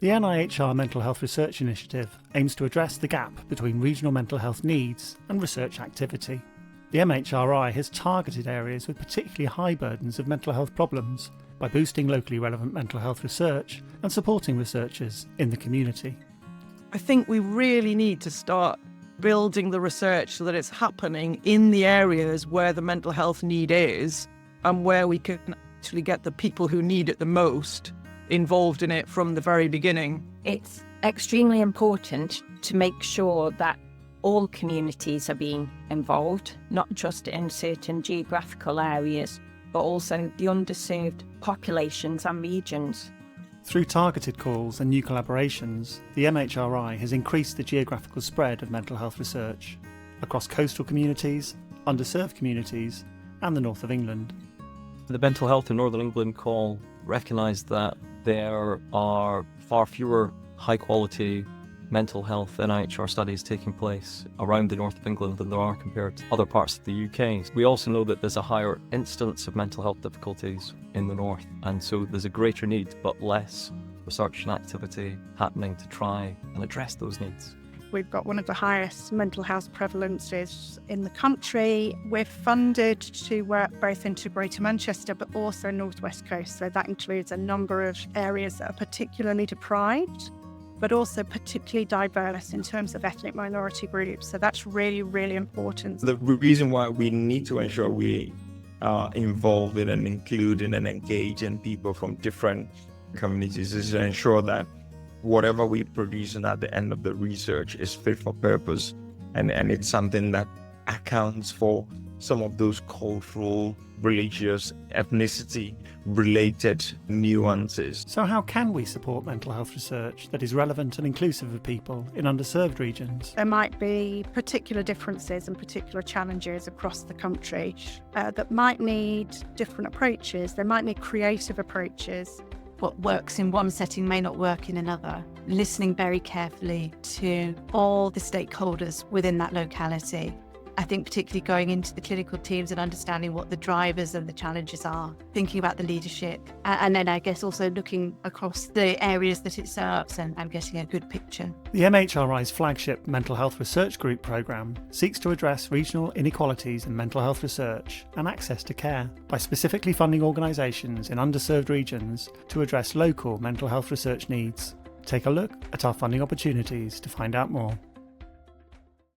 The NIHR Mental Health Research Initiative aims to address the gap between regional mental health needs and research activity. The MHRI has targeted areas with particularly high burdens of mental health problems by boosting locally relevant mental health research and supporting researchers in the community. I think we really need to start building the research so that it's happening in the areas where the mental health need is and where we can actually get the people who need it the most involved in it from the very beginning. It's extremely important to make sure that all communities are being involved, not just in certain geographical areas, but also the underserved populations and regions. Through targeted calls and new collaborations, the MHRI has increased the geographical spread of mental health research across coastal communities, underserved communities, and the north of England. The Mental Health in Northern England call recognised that there are far fewer high-quality mental health NIHR studies taking place around the north of England than there are compared to other parts of the UK. We also know that there's a higher incidence of mental health difficulties in the north, and so there's a greater need but less research and activity happening to try and address those needs. We've got one of the highest mental health prevalences in the country. We're funded to work both into Greater Manchester but also North West Coast, so that includes a number of areas that are particularly deprived, but also particularly diverse in terms of ethnic minority groups. So that's really, really important. The reason why we need to ensure we are involving and including and engaging people from different communities is to ensure that whatever we produce and at the end of the research is fit for purpose. And it's something that accounts for some of those cultural, religious, ethnicity-related nuances. So how can we support mental health research that is relevant and inclusive of people in underserved regions? There might be particular differences and particular challenges across the country that might need different approaches. They might need creative approaches. What works in one setting may not work in another. Listening very carefully to all the stakeholders within that locality. I think particularly going into the clinical teams and understanding what the drivers and the challenges are, thinking about the leadership, and then I guess also looking across the areas that it serves and getting a good picture. The MHRI's flagship Mental Health Research Group programme seeks to address regional inequalities in mental health research and access to care by specifically funding organisations in underserved regions to address local mental health research needs. Take a look at our funding opportunities to find out more.